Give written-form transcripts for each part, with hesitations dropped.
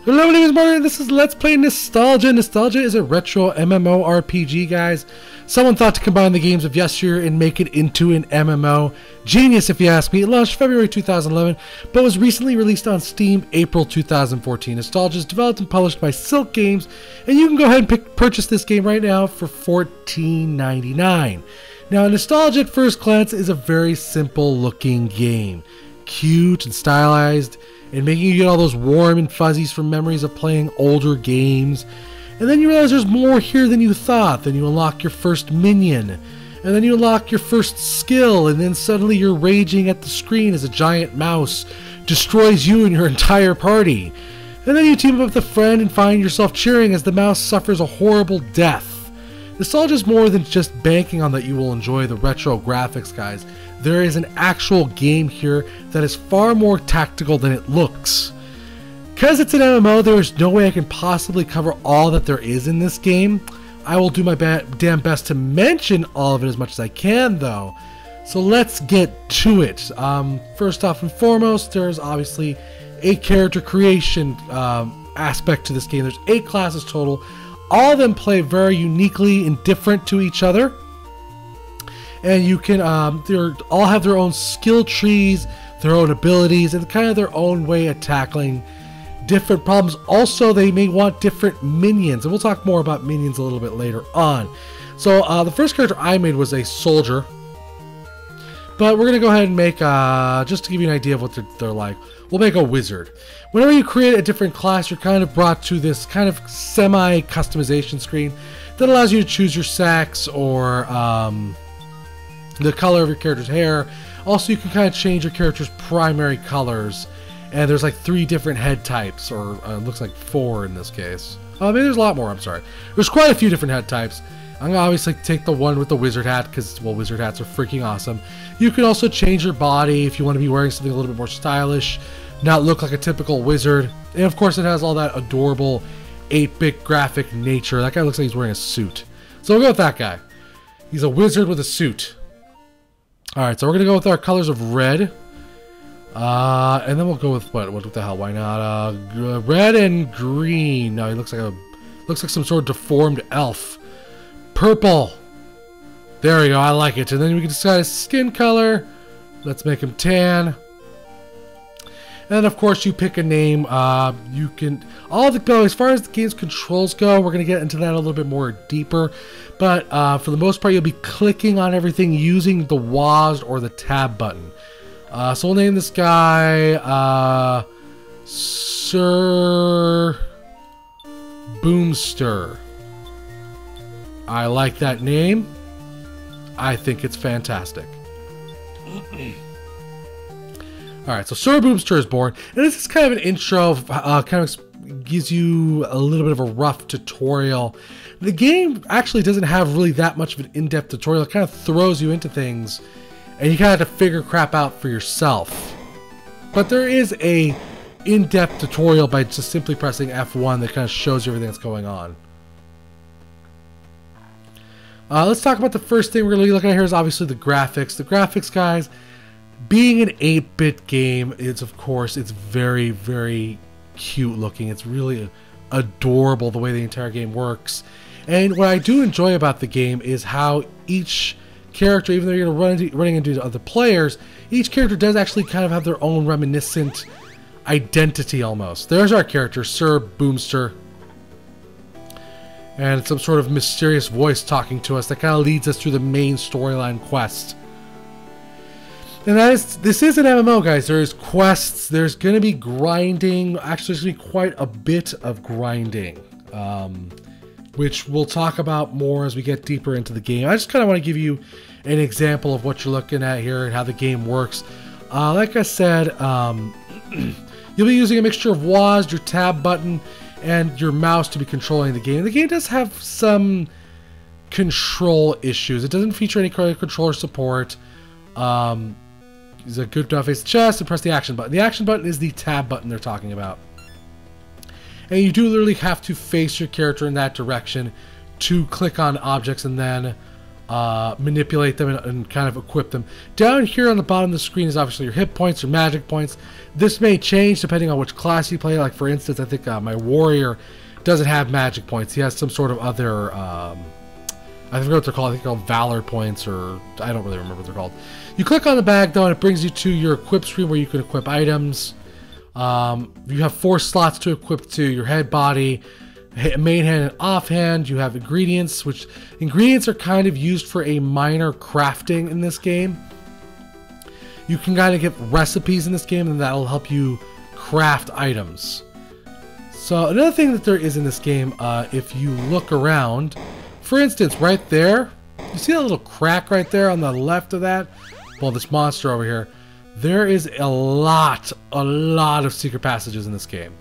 Hello, my name is Martin, and this is Let's Play NEStalgia. NEStalgia is a retro MMORPG, guys. Someone thought to combine the games of yesteryear and make it into an MMO. Genius, if you ask me. It launched February 2011, but was recently released on Steam April 2014. NEStalgia is developed and published by Silk Games, and you can go ahead and purchase this game right now for $14.99. Now, NEStalgia at first glance is a very simple looking game. Cute and stylized, and making you get all those warm and fuzzies from memories of playing older games. And then you realize there's more here than you thought. Then you unlock your first minion, and then you unlock your first skill, and then suddenly you're raging at the screen as a giant mouse destroys you and your entire party. And then you team up with a friend and find yourself cheering as the mouse suffers a horrible death. NEStalgia is more than just banking on that you will enjoy the retro graphics, guys. There is an actual game here that is far more tactical than it looks. Because it's an MMO, there is no way I can possibly cover all that there is in this game. I will do my damn best to mention all of it as much as I can, though. So let's get to it. First off and foremost, there's obviously a character creation aspect to this game. There's 8 classes total. All of them play very uniquely and different to each other. And you can, they all have their own skill trees, their own abilities, and kind of their own way of tackling different problems. Also, they may want different minions, and we'll talk more about minions a little bit later on. So, the first character I made was a soldier, but we're going to go ahead and make, just to give you an idea of what they're like, we'll make a wizard. Whenever you create a different class, you're kind of brought to this kind of semi-customization screen that allows you to choose your sex or, the color of your character's hair. Also, you can kind of change your character's primary colors, and there's like 3 different head types, or looks like 4 in this case. Maybe there's a lot more, I'm sorry. There's quite a few different head types. I'm gonna obviously take the one with the wizard hat because, well, wizard hats are freaking awesome. You can also change your body if you want to be wearing something a little bit more stylish, not look like a typical wizard. And of course, it has all that adorable 8-bit graphic nature. That guy looks like he's wearing a suit. So we'll go with that guy. He's a wizard with a suit. Alright, so we're going to go with our colors of red. And then we'll go with, what the hell, why not? Red and green. No, he looks like some sort of deformed elf. Purple. There we go, I like it. And then we can decide his skin color. Let's make him tan. And of course, you pick a name. You can, as far as the game's controls go, we're going to get into that a little bit more deeper. But for the most part, you'll be clicking on everything using the WASD or the tab button. So we'll name this guy Sir Boomster. I like that name. I think it's fantastic. Alright, so Sir Boomster is born, and this is kind of an intro, kind of gives you a little bit of a rough tutorial. The game actually doesn't have really that much of an in-depth tutorial. It kind of throws you into things, and you kind of have to figure crap out for yourself. But there is a in-depth tutorial by just simply pressing F1 that kind of shows you everything that's going on. Let's talk about the first thing we're going to be looking at here is obviously the graphics. The graphics, guys, being an 8-bit game, it's very, very cute looking. It's really adorable the way the entire game works. And what I do enjoy about the game is how each character, even though you're running into other players, each character does actually kind of have their own reminiscent identity almost. There's our character, Sir Boomster. And it's some sort of mysterious voice talking to us that kind of leads us through the main storyline quest. And this is an MMO, guys. There's quests. There's going to be grinding. Actually, there's going to be quite a bit of grinding, which we'll talk about more as we get deeper into the game. I just kind of want to give you an example of what you're looking at here and how the game works. Like I said, you'll be using a mixture of WASD, your tab button, and your mouse to be controlling the game. The game does have some control issues. It doesn't feature any controller support. Use a good enough face the chest and press the action button. The action button is the tab button they're talking about. And you do literally have to face your character in that direction to click on objects and then manipulate them and kind of equip them. Down here on the bottom of the screen is obviously your hit points or magic points. This may change depending on which class you play. Like for instance, I think my warrior doesn't have magic points. He has some sort of other, I forget what they're called. I think they're called valor points, or I don't really remember what they're called. You click on the bag though and it brings you to your equip screen where you can equip items. You have 4 slots to equip to your head, body, main hand, and offhand. You have ingredients, which ingredients are kind of used for a minor crafting in this game. You can kind of get recipes in this game, and that'll help you craft items. So another thing that there is in this game, if you look around, for instance, right there, you see that little crack right there on the left of that? Well, this monster over here, there is a lot of secret passages in this game.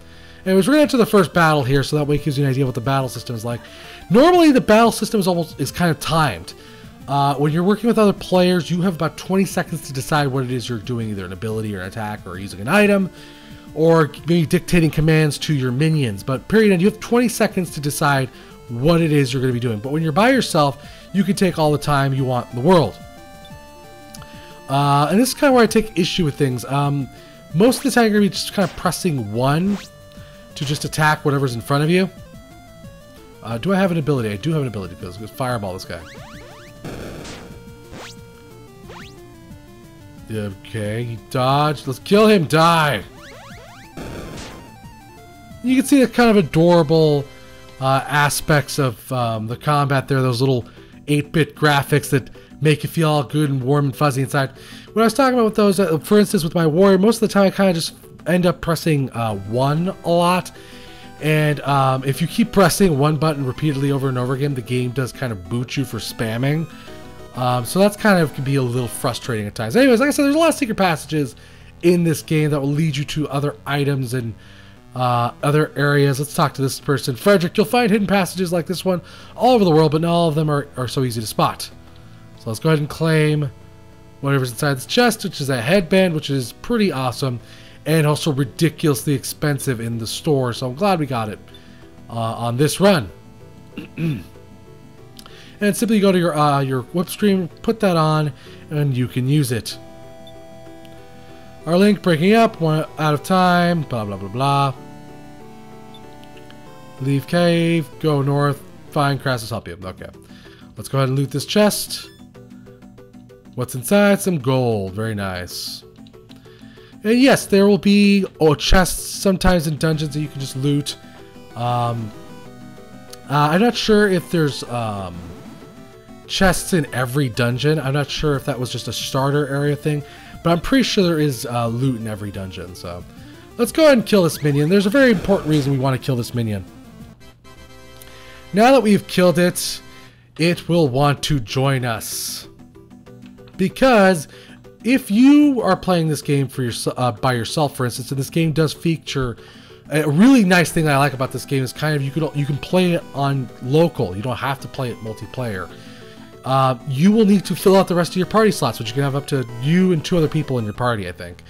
Anyways, we're going to enter the first battle here, so that way it gives you an idea what the battle system is like. Normally, the battle system is kind of timed. When you're working with other players, you have about 20 seconds to decide what it is you're doing, either an ability or an attack or using an item, or maybe dictating commands to your minions. But period end, you have 20 seconds to decide what it is you're going to be doing. But when you're by yourself, you can take all the time you want in the world. And this is kind of where I take issue with things. Most of the time, you're going to be just kind of pressing 1 to just attack whatever's in front of you. Do I have an ability? I do have an ability, because let's fireball this guy. Okay, he dodged. Let's kill him. Die. You can see the kind of adorable aspects of the combat there. Those little 8-bit graphics that make you feel all good and warm and fuzzy inside. When I was talking about with those, for instance, with my warrior, most of the time I kind of just end up pressing 1 a lot. And if you keep pressing 1 button repeatedly over and over again, the game does kind of boot you for spamming. So that's kind of can be a little frustrating at times. Anyways, like I said, there's a lot of secret passages in this game that will lead you to other items and other areas. Let's talk to this person. Frederick, you'll find hidden passages like this one all over the world, but not all of them are so easy to spot. So let's go ahead and claim whatever's inside this chest, which is a headband, which is pretty awesome, and also ridiculously expensive in the store. So I'm glad we got it on this run. And simply go to your whip stream, put that on, and you can use it. Our link breaking up, 1 out of time, blah blah blah blah. Leave cave, go north, find Crassus, help you. Okay. Let's go ahead and loot this chest. What's inside? Some gold. Very nice. And yes, there will be chests sometimes in dungeons that you can just loot. I'm not sure if there's chests in every dungeon. I'm not sure if that was just a starter area thing, but I'm pretty sure there is loot in every dungeon. So let's go ahead and kill this minion. There's a very important reason we want to kill this minion. Now that we've killed it, it will want to join us. Because if you are playing this game for by yourself, for instance, and this game does feature a really nice thing that I like about this game is kind of you can play it on local. You don't have to play it multiplayer. You will need to fill out the rest of your party slots, which you can have up to you and 2 other people in your party, I think.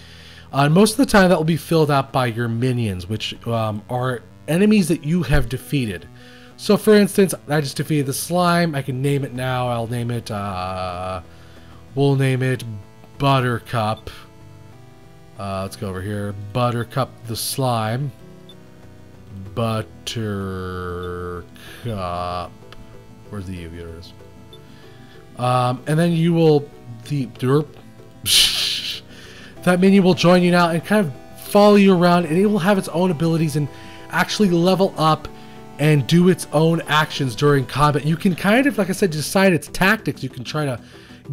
Most of the time, that will be filled out by your minions, which are enemies that you have defeated. So, for instance, I just defeated the slime. I can name it now. I'll name it. We'll name it Buttercup. Let's go over here. Buttercup the slime. Buttercup. Where's the U? Here it is. And then you will that minion will join you now and kind of follow you around, and it will have its own abilities and actually level up and do its own actions during combat. You can kind of, like I said, decide its tactics. You can try to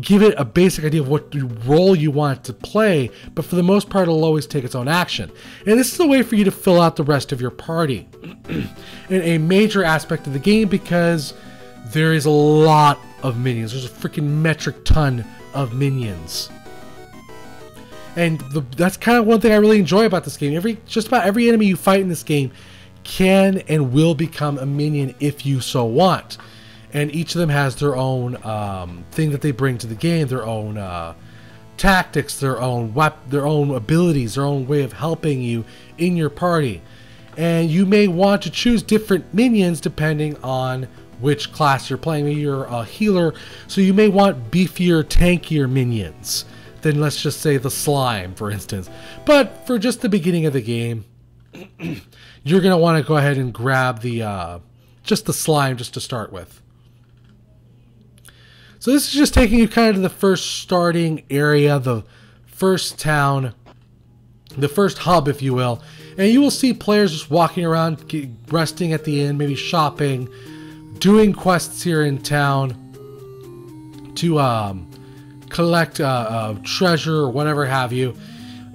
give it a basic idea of what role you want it to play, but for the most part, it'll always take its own action. And this is a way for you to fill out the rest of your party. And a major aspect of the game, because there is a lot of minions. There's a freaking metric ton of minions. And that's kind of one thing I really enjoy about this game. Just about every enemy you fight in this game can and will become a minion if you so want. And each of them has their own thing that they bring to the game, their own tactics, their own abilities, their own way of helping you in your party. And you may want to choose different minions depending on which class you're playing. Maybe you're a healer, so you may want beefier, tankier minions than, let's just say, the slime, for instance. But for just the beginning of the game, you're going to want to go ahead and grab the just the slime just to start with. So this is just taking you kind of to the first starting area, the first town, the first hub, if you will. And you will see players just walking around, resting at the inn, maybe shopping, doing quests here in town to collect treasure or whatever have you.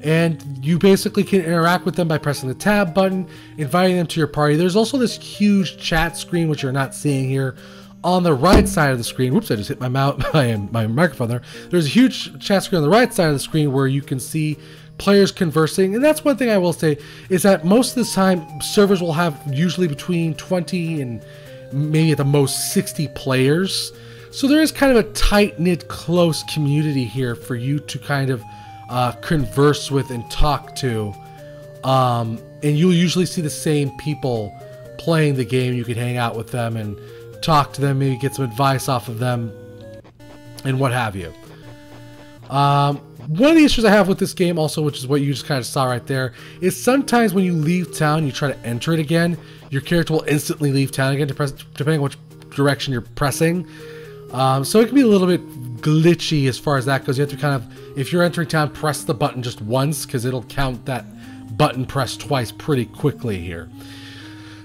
And you basically can interact with them by pressing the tab button, inviting them to your party. There's also this huge chat screen, which you're not seeing here. On the right side of the screen, whoops, I just hit my microphone there. There's a huge chat screen on the right side of the screen where you can see players conversing. And that's one thing I will say, is that most of the time, servers will have usually between 20 and maybe at the most 60 players. So there is kind of a tight-knit, close community here for you to kind of converse with and talk to. And you'll usually see the same people playing the game. You can hang out with them and talk to them, maybe get some advice off of them, and what have you. One of the issues I have with this game also, which is what you just kind of saw right there, is sometimes when you leave town, you try to enter it again, your character will instantly leave town again, depending on which direction you're pressing. So it can be a little bit glitchy as far as that goes. You have to kind of, if you're entering town, press the button just once, because it'll count that button pressed twice pretty quickly here.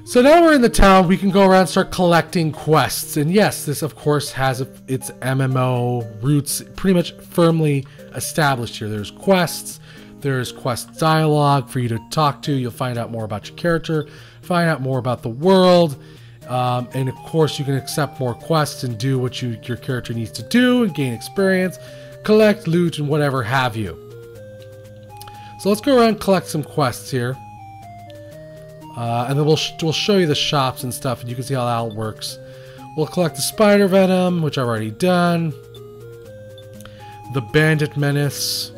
So now we're in the town, we can go around and start collecting quests. And yes, this of course has its MMO roots pretty much firmly established here. There's quests, there's quest dialogue for you to talk to. You'll find out more about your character, find out more about the world. And of course you can accept more quests and do what your character needs to do and gain experience, collect loot and whatever have you. So let's go around and collect some quests here. And then we'll show you the shops and stuff, and you can see how that all works. We'll collect the spider venom, which I've already done. The bandit menace.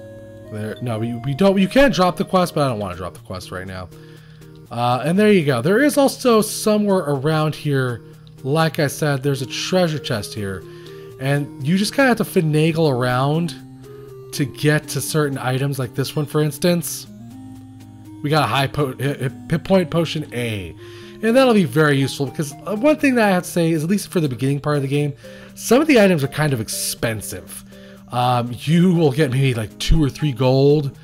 There, no, we don't. You can drop the quest, but I don't want to drop the quest right now. And there you go. There is also somewhere around here, like I said, there's a treasure chest here, and you just kind of have to finagle around to get to certain items, like this one, for instance. We got a high hit point potion A. And that'll be very useful because one thing that I have to say is, at least for the beginning part of the game, some of the items are kind of expensive. You will get maybe like 2 or 3 gold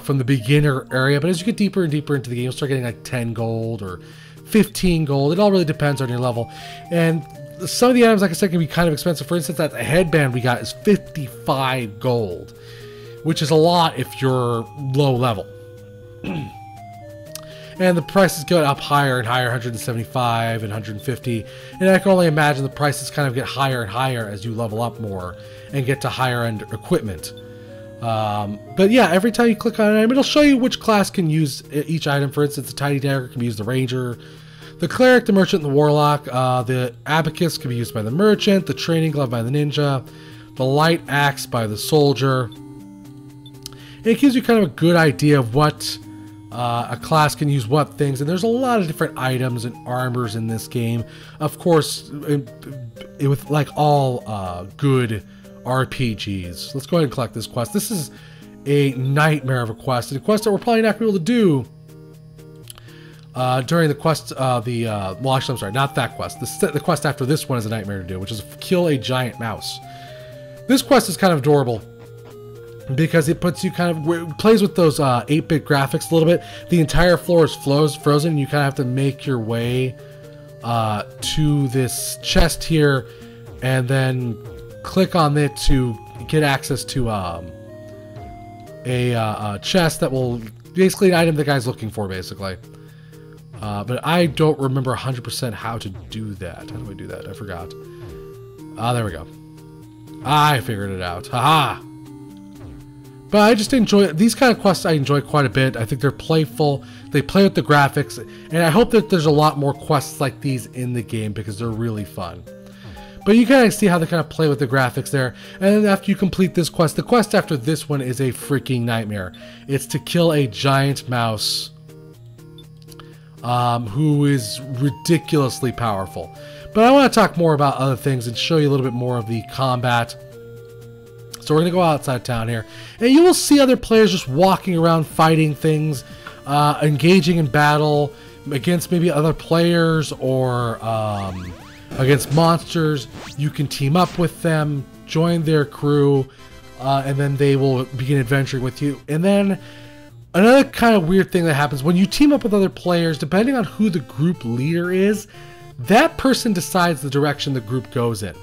from the beginner area, but as you get deeper and deeper into the game, you'll start getting like 10 gold or 15 gold. It all really depends on your level. And some of the items, like I said, can be kind of expensive. For instance, that headband we got is 55 gold, which is a lot if you're low level. And the prices go up higher and higher, 175 and 150, and I can only imagine the prices kind of get higher and higher as you level up more and get to higher end equipment. But yeah, every time you click on an item, it'll show you which class can use each item. For instance, the tiny dagger can be used the ranger, the cleric, the merchant, and the warlock. The abacus can be used by the merchant, the training glove by the ninja, the light axe by the soldier. And it gives you kind of a good idea of what a class can use what things, and there's a lot of different items and armors in this game. Of course, with like all good RPGs. Let's go ahead and collect this quest. This is a nightmare of a quest, and a quest that we're probably not going to be able to do during the quest. Well, actually, I'm sorry, not that quest. The quest after this one is a nightmare to do, which is kill a giant mouse. This quest is kind of adorable, because it puts you kind of, it plays with those 8-bit graphics a little bit. The entire floor is frozen, and you kind of have to make your way to this chest here, and then click on it to get access to a chest that will, basically an item the guy's looking for, basically. But I don't remember 100% how to do that. How do I do that? I forgot. There we go. I figured it out. Haha! But I just enjoy these kind of quests. I enjoy quite a bit. I think they're playful. They play with the graphics, and I hope that there's a lot more quests like these in the game because they're really fun. But you kind of see how they kind of play with the graphics there. And then after you complete this quest, the quest after this one is a freaking nightmare. It's to kill a giant mouse who is ridiculously powerful. But I want to talk more about other things and show you a little bit more of the combat. So we're going to go outside town here. And you will see other players just walking around fighting things, engaging in battle against maybe other players or against monsters. You can team up with them, join their crew, and then they will begin adventuring with you. And then another kind of weird thing that happens when you team up with other players, depending on who the group leader is, that person decides the direction the group goes in,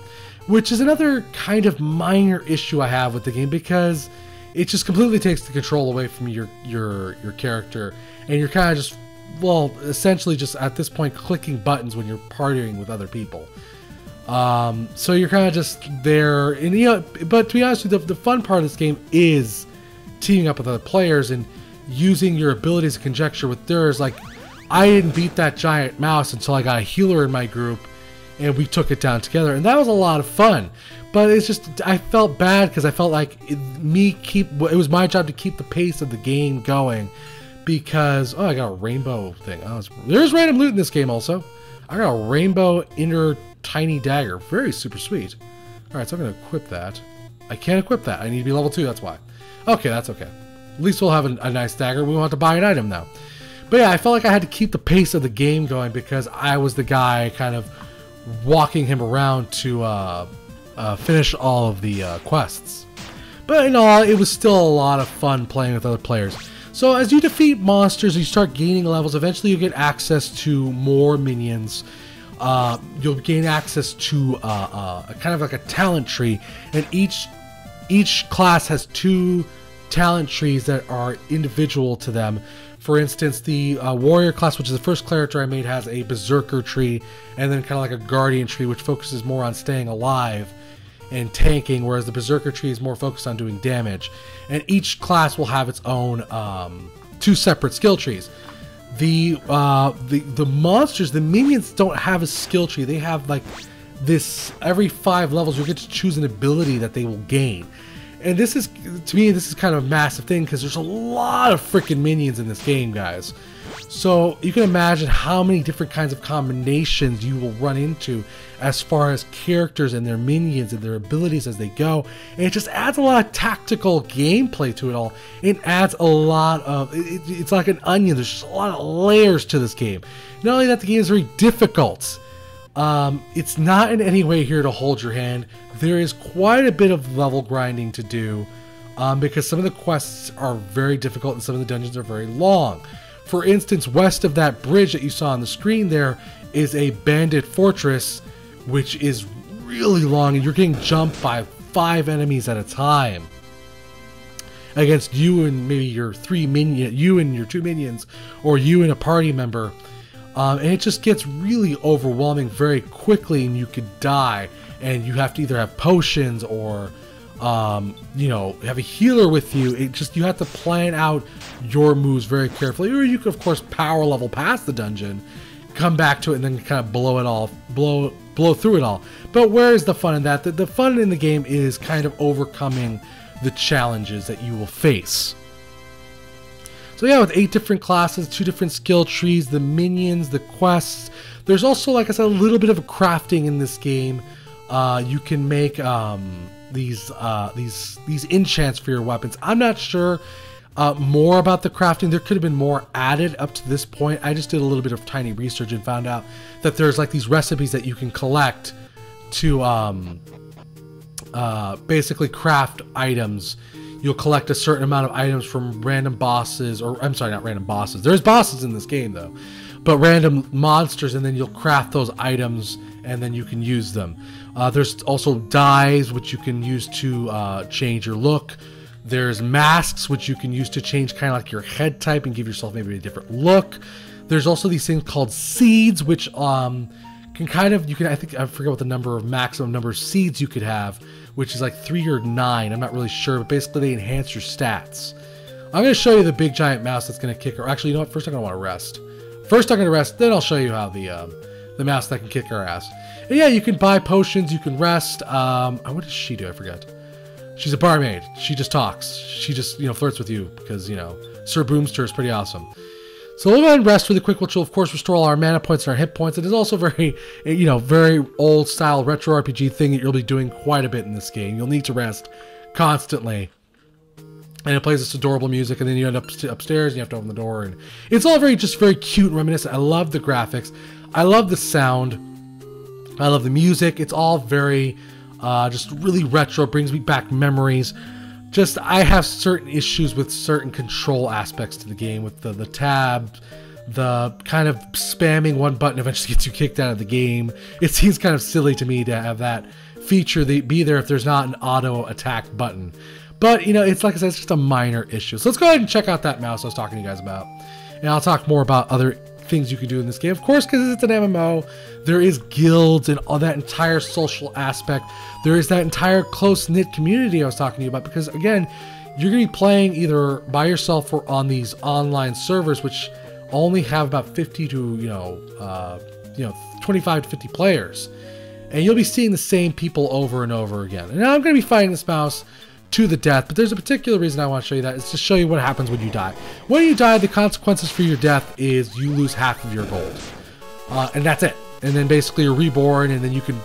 which is another kind of minor issue I have with the game, because it just completely takes the control away from your character, and you're kind of just, well, essentially just at this point clicking buttons when you're partying with other people. So you're kind of just there, and you know, but to be honest with you, the fun part of this game is teaming up with other players and using your abilities to conjecture with theirs. Like, I didn't beat that giant mouse until I got a healer in my group, and we took it down together, and that was a lot of fun. But it's just, I felt bad because I felt like it was my job to keep the pace of the game going, because I got a rainbow thing. There's random loot in this game also. I got a rainbow inner tiny dagger, very super sweet. All right, so I'm gonna equip that. I can't equip that. I need to be level 2. That's why. Okay, that's okay. At least we'll have a nice dagger. We won't have to buy an item now. But yeah, I felt like I had to keep the pace of the game going because I was the guy kind of walking him around to finish all of the quests. But in all, it was still a lot of fun playing with other players. So as you defeat monsters, you start gaining levels. Eventually, you get access to more minions. You'll gain access to a kind of like a talent tree, and each class has 2 talent trees that are individual to them. For instance, the warrior class, which is the first character I made, has a berserker tree, and then kind of like a guardian tree, which focuses more on staying alive and tanking, whereas the berserker tree is more focused on doing damage. And each class will have its own 2 separate skill trees. The monsters, the minions, don't have a skill tree. They have like this, every 5 levels you get to choose an ability that they will gain. And this is, to me, this is kind of a massive thing because there's a lot of freaking minions in this game, guys. So you can imagine how many different kinds of combinations you will run into as far as characters and their minions and their abilities as they go. And it just adds a lot of tactical gameplay to it all. It adds a lot of, it's like an onion. There's just a lot of layers to this game. Not only that, the game is very difficult. It's not in any way here to hold your hand. There is quite a bit of level grinding to do, because some of the quests are very difficult and some of the dungeons are very long. For instance, west of that bridge that you saw on the screen there is a bandit fortress, which is really long, and you're getting jumped by 5 enemies at a time against you and maybe your 3 minions, you and your 2 minions, or you and a party member. And it just gets really overwhelming very quickly, and you could die, and you have to either have potions or you know, have a healer with you. It just, you have to plan out your moves very carefully, or you could of course power level past the dungeon, come back to it, and then kind of blow it all, blow through it all. But where is the fun in that? The fun in the game is kind of overcoming the challenges that you will face. So yeah, with 8 different classes, 2 different skill trees, the minions, the quests. There's also, like I said, a little bit of a crafting in this game. You can make these enchants for your weapons. I'm not sure more about the crafting. There could have been more added up to this point. I just did a little bit of tiny research and found out that there's like these recipes that you can collect to basically craft items. You'll collect a certain amount of items from random bosses, or I'm sorry, not random bosses. There's bosses in this game though, but random monsters, and then you'll craft those items and then you can use them. There's also dyes which you can use to change your look. There's masks which you can use to change kind of like your head type and give yourself maybe a different look. There's also these things called seeds, which can kind of, I think, I forget what the maximum number of seeds you could have, which is like 3 or 9. I'm not really sure, but basically they enhance your stats. I'm going to show you the big giant mouse that's going to kick her. Actually, you know what? First I'm going to want to rest. First I'm going to rest, then I'll show you how the mouse that can kick her ass. And yeah, you can buy potions, you can rest. What does she do? I forget. She's a barmaid. She just talks. She just, flirts with you because, Sir Boomster is pretty awesome. So we'll go ahead and rest really quick, which will of course restore all our mana points and our hit points. It is also very, very old style retro RPG thing that you'll be doing quite a bit in this game. You'll need to rest constantly. And it plays this adorable music, and then you end up upstairs and you have to open the door, and it's all very cute and reminiscent. I love the graphics. I love the sound. I love the music. It's all very just really retro. It brings me back memories. I have certain issues with certain control aspects to the game, with the tab, the kind of spamming one button eventually gets you kicked out of the game. It seems kind of silly to me to have that feature be there if there's not an auto attack button. But, it's like I said, it's just a minor issue. So let's go ahead and check out that mouse I was talking to you guys about. And I'll talk more about other things you can do in this game. Of course, because it's an MMO, there is guilds and all that entire social aspect. There is that entire close-knit community I was talking to you about. Because, again, you're going to be playing either by yourself or on these online servers, which only have about 50 to, 25 to 50 players. And you'll be seeing the same people over and over again. And now I'm going to be fighting this mouse to the death, but there's a particular reason I want to show you that. It's to show you what happens when you die. When you die, the consequences for your death is you lose half of your gold. And that's it. And then basically you're reborn, and then you can,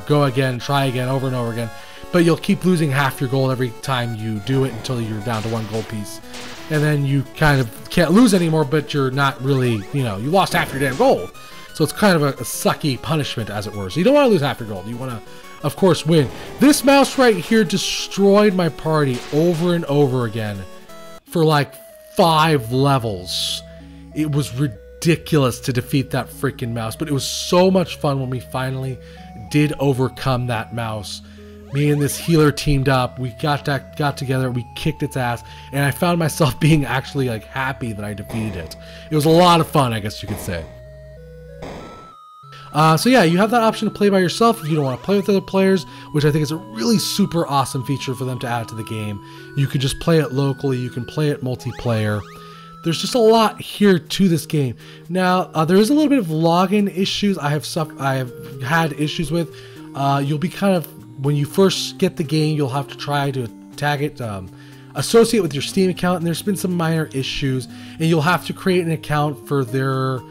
go again, try again, over and over again. But you'll keep losing half your gold every time you do it until you're down to 1 gold piece. And then you kind of can't lose anymore, but you're not really, you lost half your damn gold. So it's kind of a sucky punishment, as it were. So you don't want to lose half your gold. You want to, of course, win. This mouse right here destroyed my party over and over again for like 5 levels. It was ridiculous to defeat that freaking mouse, but it was so much fun when we finally did overcome that mouse. Me and this healer teamed up. We got together. We kicked its ass, and I found myself being actually like happy that I defeated it. It was a lot of fun, I guess you could say. So yeah, you have that option to play by yourself if you don't want to play with other players, which I think is a really super awesome feature for them to add to the game. You can just play it locally, you can play it multiplayer. There's just a lot here to this game. Now, there is a little bit of login issues I have had issues with. You'll be kind of, when you first get the game, you'll have to try to tag it, associate with your Steam account, and there's been some minor issues, and you'll have to create an account for their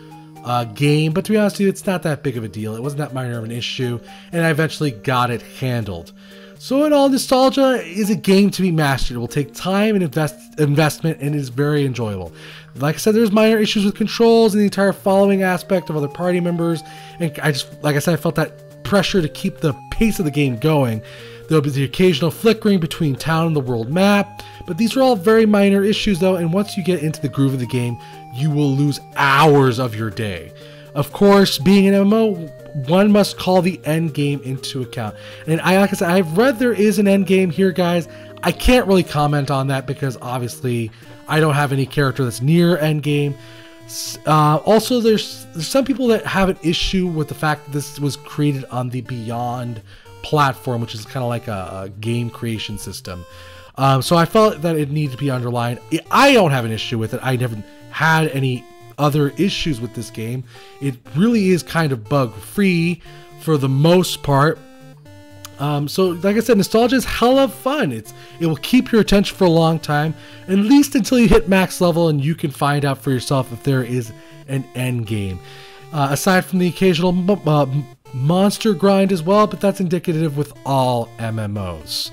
game, but to be honest with you, it's not that big of a deal. It wasn't that minor of an issue, and I eventually got it handled. So in all, NEStalgia is a game to be mastered. It will take time and investment, and it is very enjoyable. Like I said, there's minor issues with controls and the entire following aspect of other party members, and like I said, I felt that pressure to keep the pace of the game going. There'll be the occasional flickering between town and the world map, but these are all very minor issues though, and once you get into the groove of the game, you will lose hours of your day. Of course, being an MMO, one must call the end game into account. And like I said, I've read there is an end game here, guys. I can't really comment on that because obviously I don't have any character that's near end game. Also, there's some people that have an issue with the fact that this was created on the Beyond platform, which is kind of like a game creation system. So I felt that it needed to be underlined. I don't have an issue with it. I never had any other issues with this game. It really is kind of bug free for the most part. So like I said, NEStalgia is hella fun. It will keep your attention for a long time, at least until you hit max level and you can find out for yourself if there is an end game. Aside from the occasional monster grind as well, but that's indicative with all MMOs.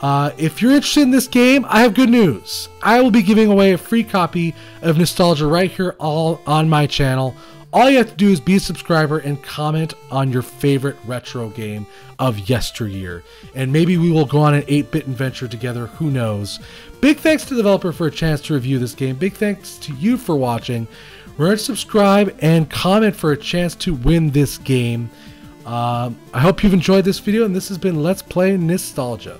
If you're interested in this game, I have good news. I will be giving away a free copy of NEStalgia right here all on my channel. All you have to do is be a subscriber and comment on your favorite retro game of yesteryear. And maybe we will go on an 8-bit adventure together, who knows. Big thanks to the developer for a chance to review this game. Big thanks to you for watching. Remember to subscribe and comment for a chance to win this game. I hope you've enjoyed this video, and this has been Let's Play NEStalgia.